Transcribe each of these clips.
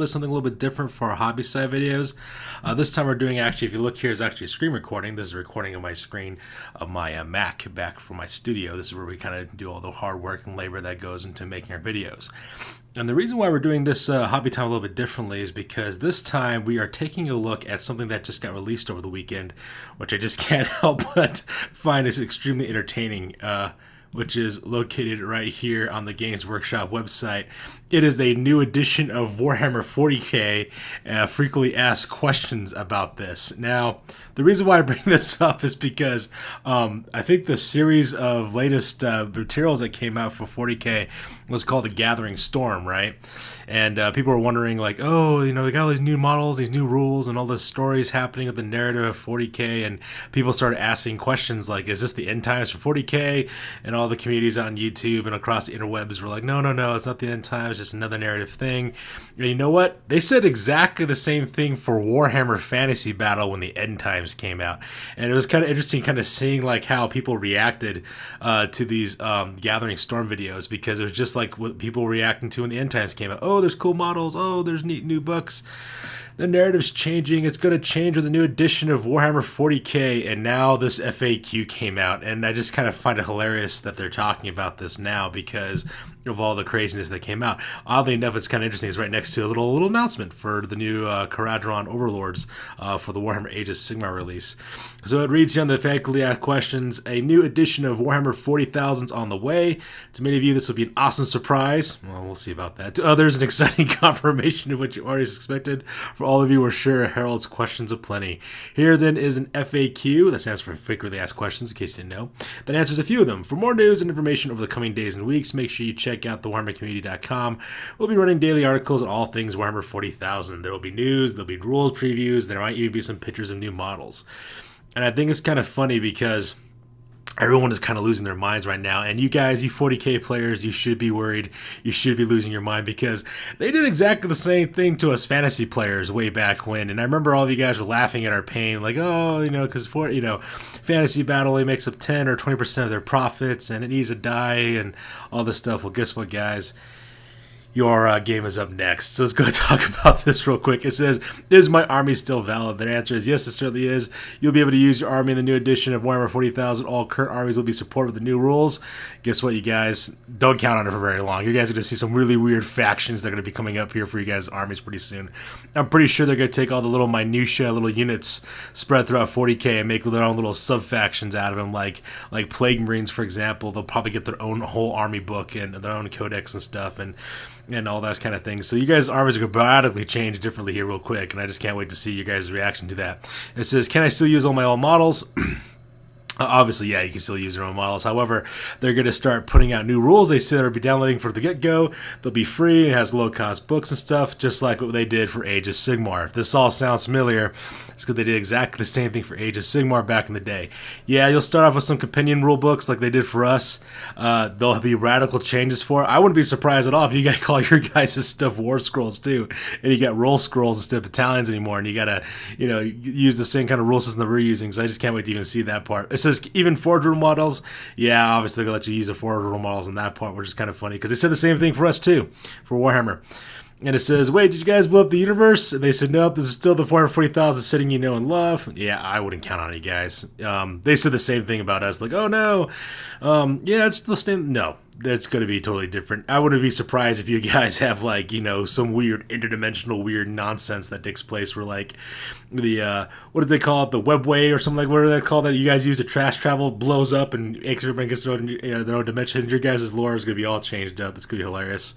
Something a little bit different for our hobby side videos. This time we're doing, actually, if you look here, is actually a screen recording. This is a recording of my screen of my Mac back from my studio. This is where we kind of do all the hard work and labor that goes into making our videos. And the reason why we're doing this hobby time a little bit differently is because this time we are taking a look at something that just got released over the weekend, which I just can't help but find is extremely entertaining. Which is located right here on the Games Workshop website. It is a new edition of Warhammer 40k. Frequently asked questions about this. Now, the reason why I bring this up is because I think the series of latest materials that came out for 40k was called The Gathering Storm, right? And people were wondering, like, oh, you know, they got all these new models, these new rules, and all this stories happening with the narrative of 40k, and people started asking questions like, is this the end times for 40k? And all the communities on YouTube and across the interwebs were like, no, it's not the end times, it's just another narrative thing. And you know what? They said exactly the same thing for Warhammer Fantasy Battle when the end times came out. And it was kind of interesting kind of seeing like how people reacted to these Gathering Storm videos, because it was just like what people were reacting to when the end times came out. Oh, there's cool models. Oh, there's neat new books. The narrative's changing. It's going to change with a new edition of Warhammer 40k, and now this FAQ came out, and I just kind of find it hilarious that they're talking about this now because of all the craziness that came out. Oddly enough, it's kind of interesting. It's right next to a little announcement for the new Caradron Overlords for the Warhammer Age of Sigmar release. So it reads here on the faculty asked questions: a new edition of Warhammer 40,000's on the way. To many of you, this will be an awesome surprise. Well, we'll see about that. To others, an exciting confirmation of what you already expected. For all of you, we're sure Harold's questions aplenty. Here then is an FAQ, that stands for frequently asked questions, in case you didn't know, that answers a few of them. For more news and information over the coming days and weeks, make sure you check out the WarhammerCommunity.com. We'll be running daily articles on all things Warhammer 40,000. There will be news, there'll be rules previews, there might even be some pictures of new models. And I think it's kind of funny because everyone is kind of losing their minds right now. And you guys, you 40k players, you should be worried. You should be losing your mind because they did exactly the same thing to us fantasy players way back when. And I remember all of you guys were laughing at our pain, like, oh, you know, because fantasy battle only makes up 10 or 20% of their profits and it needs to die and all this stuff. Well, guess what, guys? Your game is up next. So let's go talk about this real quick. It says, is my army still valid? The answer is yes, it certainly is. You'll be able to use your army in the new edition of Warhammer 40,000. All current armies will be supported with the new rules. Guess what, you guys? Don't count on it for very long. You guys are going to see some really weird factions that are going to be coming up here for you guys' armies pretty soon. I'm pretty sure they're going to take all the little minutia, little units spread throughout 40k and make their own little sub-factions out of them, like Plague Marines, for example. They'll probably get their own whole army book and their own codex and stuff, and all that kind of thing. So you guys' armies are going to radically change differently here real quick, and I just can't wait to see you guys' reaction to that. It says, can I still use all my old models? Obviously, yeah, you can still use your own models. However, they're going to start putting out new rules. They say they'll be downloading for the get-go. They'll be free. It has low-cost books and stuff, just like what they did for Age of Sigmar. If this all sounds familiar, it's because they did exactly the same thing for Age of Sigmar back in the day. Yeah, you'll start off with some companion rule books like they did for us. There'll be radical changes for it. I wouldn't be surprised at all if you guys call your guys' stuff war scrolls too, and you got roll scrolls instead of battalions anymore, and you got to, use the same kind of rule system that we're using. So I just can't wait to even see that part. It says even forward rule models. Yeah, obviously they're going to let you use the forward rule models in that part, which is kind of funny because they said the same thing for us too, for Warhammer. And it says, wait, did you guys blow up the universe? And they said, nope, this is still the 440,000 sitting you know and love. Yeah, I wouldn't count on you guys. They said the same thing about us, like, oh no, yeah, it's the same. No, that's going to be totally different. I wouldn't be surprised if you guys have, like, some weird interdimensional weird nonsense that takes place where, like, the, what do they call it, the webway or something, like, what do they call that you guys use to trash travel, blows up and makes everybody gets their own dimension. Your guys' lore is going to be all changed up. It's going to be hilarious.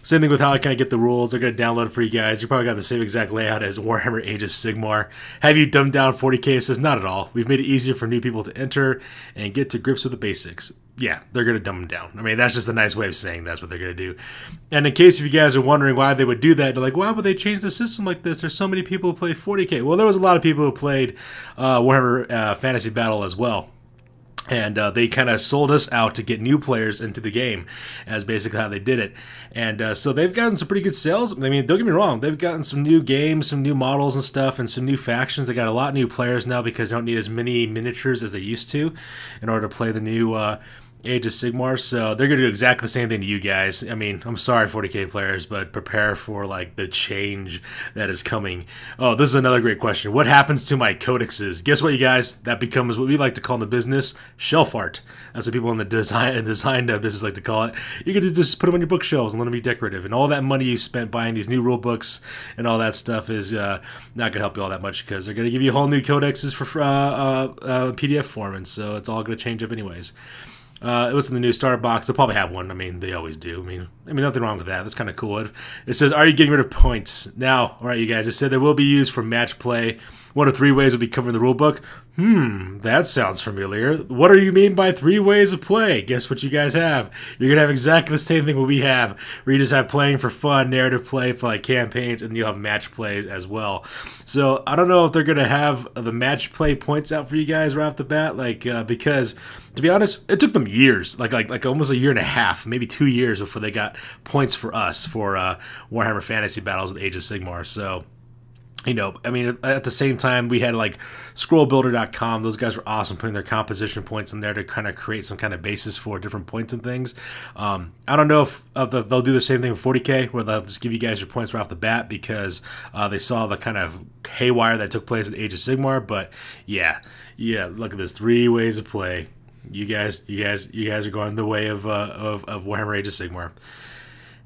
Same thing with how I kind of get the rules. They're going to download it for you guys. You probably got the same exact layout as Warhammer Age of Sigmar. Have you dumbed down 40k? It says, not at all. We've made it easier for new people to enter and get to grips with the basics. Yeah, they're going to dumb them down. I mean, that's just a nice way of saying that's what they're going to do. And in case if you guys are wondering why they would do that, they're like, why would they change the system like this? There's so many people who play 40k. Well, there was a lot of people who played Warhammer Fantasy Battle as well. And they kind of sold us out to get new players into the game, as basically how they did it. And so they've gotten some pretty good sales. I mean, don't get me wrong. They've gotten some new games, some new models and stuff, and some new factions. They got a lot of new players now because they don't need as many miniatures as they used to in order to play the new Age of Sigmar, so they're gonna do exactly the same thing to you guys. I mean, I'm sorry, 40k players, but prepare for like the change that is coming. Oh, this is another great question. What happens to my codexes? Guess what, you guys? That becomes what we like to call in the business shelf art. That's what people in the design business like to call it. You're gonna just put them on your bookshelves and let them be decorative. And all that money you spent buying these new rule books and all that stuff is not gonna help you all that much because they're gonna give you whole new codexes for PDF form, and so it's all gonna change up anyways. It was in the new starter box. They'll probably have one. I mean, they always do. I mean, nothing wrong with that. That's kind of cool. It says, "Are you getting rid of points now?" All right, you guys. It said they will be used for match play. One of 3 ways will be covered in the rulebook. That sounds familiar. What do you mean by 3 ways of play? Guess what you guys have? You're gonna have exactly the same thing what we have, where you just have playing for fun, narrative play for like campaigns, and you'll have match plays as well. So I don't know if they're gonna have the match play points out for you guys right off the bat, because to be honest, it took them years, like almost a year and a half, maybe 2 years before they got points for us for Warhammer Fantasy Battles with Age of Sigmar. So. I mean, at the same time, we had like scrollbuilder.com. Those guys were awesome putting their composition points in there to kind of create some kind of basis for different points and things. I don't know if they'll do the same thing with 40K, where they'll just give you guys your points right off the bat because they saw the kind of haywire that took place at Age of Sigmar. But yeah, look at this 3 ways of play. You guys are going the way of Warhammer Age of Sigmar.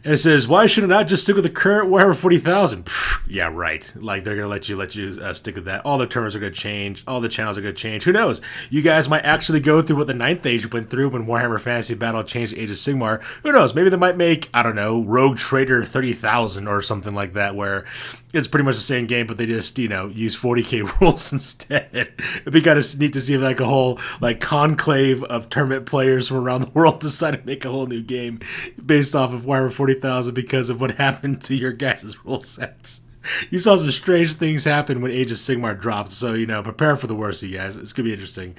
And it says, why should it not just stick with the current Warhammer 40,000? Yeah, right. Like, they're going to let you stick with that. All the terms are going to change. All the channels are going to change. Who knows? You guys might actually go through what the 9th Age went through when Warhammer Fantasy Battle changed Age of Sigmar. Who knows? Maybe they might make, I don't know, Rogue Trader 30,000 or something like that, where it's pretty much the same game, but they just, use 40k rules instead. It'd be kind of neat to see if like a whole like conclave of tournament players from around the world decide to make a whole new game based off of Warhammer 40,000 because of what happened to your guys' rule sets. You saw some strange things happen when Age of Sigmar dropped, so, prepare for the worst, you guys. It's going to be interesting.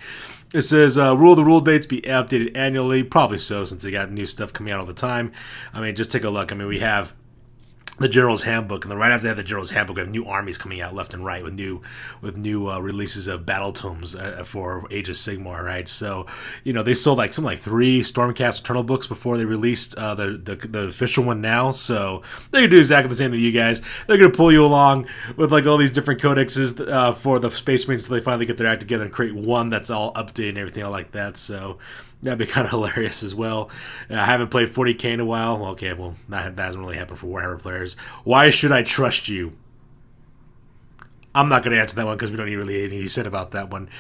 It says, the rule dates be updated annually. Probably so, since they got new stuff coming out all the time. I mean, just take a look. I mean, we have the General's Handbook, and then right after that, the General's Handbook, we have new armies coming out left and right with new releases of battle tomes for Age of Sigmar, right? So, they sold something like 3 Stormcast Eternal books before they released the official one now. So they're gonna do exactly the same thing to you guys. They're gonna pull you along with like all these different codexes for the Space Marines until they finally get their act together and create one that's all updated and everything all like that. So that'd be kind of hilarious as well. I haven't played 40k in a while. Okay, well, that hasn't really happened for Warhammer players. Why should I trust you? I'm not going to answer that one because we don't need really anything you said about that one.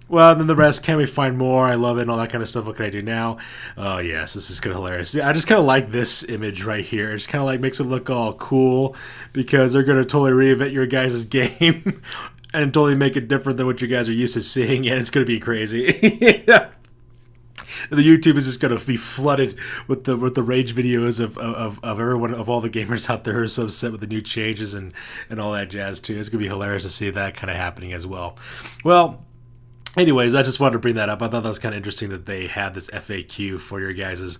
Well, then the rest, can we find more? I love it and all that kind of stuff. What can I do now? Oh, yes, this is kind of hilarious. I just kind of like this image right here. It just kind of like makes it look all cool because they're going to totally reinvent your guys' game and totally make it different than what you guys are used to seeing, and it's going to be crazy. The YouTube is just going to be flooded with the rage videos of everyone, of all the gamers out there who are so upset with the new changes and all that jazz too. It's going to be hilarious to see that kind of happening as well. Well, anyways, I just wanted to bring that up. I thought that was kind of interesting that they had this FAQ for your guys'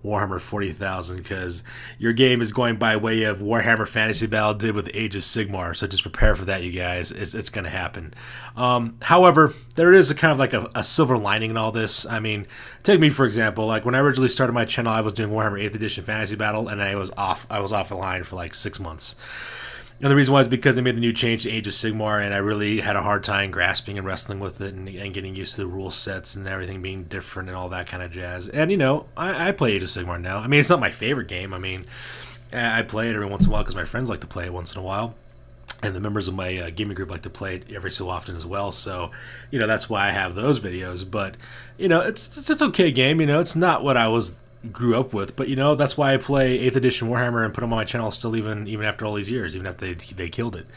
Warhammer 40,000 because your game is going by way of Warhammer Fantasy Battle did with Age of Sigmar, so just prepare for that, you guys. It's going to happen. However, there is a kind of like a silver lining in all this. I mean, take me for example. Like when I originally started my channel, I was doing Warhammer 8th Edition Fantasy Battle, and I was off the line for like 6 months. And the reason why is because they made the new change to Age of Sigmar, and I really had a hard time grasping and wrestling with it and getting used to the rule sets and everything being different and all that kind of jazz. And, I play Age of Sigmar now. I mean, it's not my favorite game. I mean, I play it every once in a while because my friends like to play it once in a while. And the members of my gaming group like to play it every so often as well. So, that's why I have those videos. But, it's okay game. It's not what I grew up with, but that's why I play 8th edition Warhammer and put them on my channel still even after all these years, even after they killed it.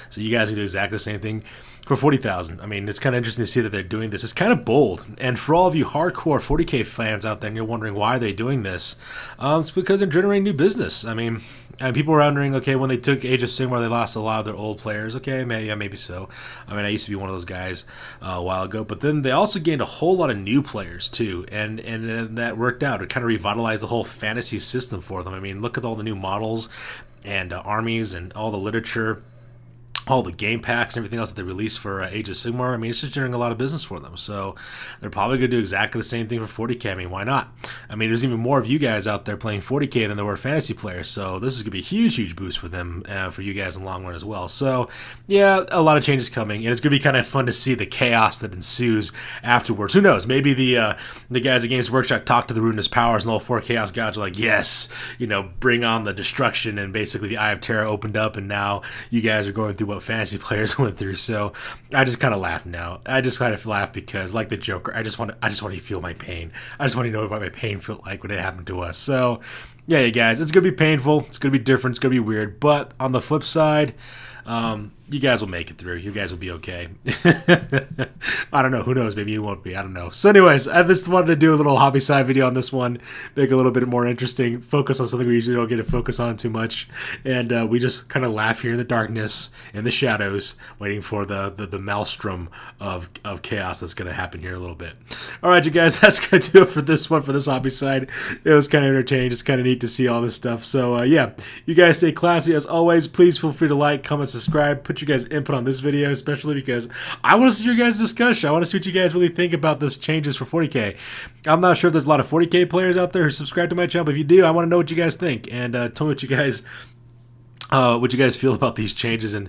So you guys can do exactly the same thing for 40,000. I mean, it's kind of interesting to see that they're doing this. It's kind of bold, and for all of you hardcore 40k fans out there and you're wondering why are they doing this, it's because they're generating new business. I mean, and people were wondering, okay, when they took Age of Sigmar, they lost a lot of their old players. Okay, maybe so. I mean, I used to be one of those guys a while ago, but then they also gained a whole lot of new players too, and that worked out. It kind of revitalized the whole fantasy system for them. I mean, look at all the new models and armies and all the literature all the game packs and everything else that they released for Age of Sigmar. I mean, it's just generating a lot of business for them. So they're probably going to do exactly the same thing for 40K. I mean, why not? I mean, there's even more of you guys out there playing 40K than there were fantasy players. So this is going to be a huge, huge boost for them, for you guys in the long run as well. So yeah, a lot of changes coming, and it's going to be kind of fun to see the chaos that ensues afterwards. Who knows? Maybe the guys at Games Workshop talk to the Ruinous Powers, and all 4 Chaos Gods are like, yes, bring on the destruction, and basically the Eye of Terror opened up, and now you guys are going through what fantasy players went through. So I just kind of laugh now. I just kind of laugh because, like the Joker, I just want to feel my pain. I just want to know what my pain felt like when it happened to us. So yeah, you guys, it's gonna be painful. It's gonna be different. It's gonna be weird. But on the flip side, you guys will make it through. You guys will be okay. I don't know. Who knows? Maybe you won't be. I don't know. So anyways, I just wanted to do a little hobby side video on this one, make it a little bit more interesting, focus on something we usually don't get to focus on too much, and we just kind of laugh here in the darkness, in the shadows, waiting for the maelstrom of chaos that's going to happen here in a little bit. All right, you guys, that's going to do it for this one, for this hobby side. It was kind of entertaining. It's kind of neat to see all this stuff. So yeah, you guys stay classy as always. Please feel free to like, comment, subscribe, put your guys' input on this video, especially because I want to see your guys' discussion. I want to see what you guys really think about this changes for 40K. I'm not sure if there's a lot of 40K players out there who subscribe to my channel, but if you do, I want to know what you guys think, and tell me what you guys feel about these changes, and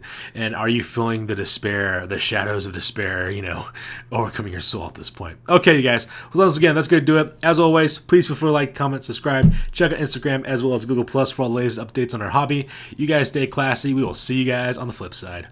are you feeling the despair, the shadows of despair, overcoming your soul at this point? Okay, you guys. Well, once again, that's going to do it. As always, please feel free to like, comment, subscribe. Check out Instagram as well as Google Plus for all the latest updates on our hobby. You guys stay classy. We will see you guys on the flip side.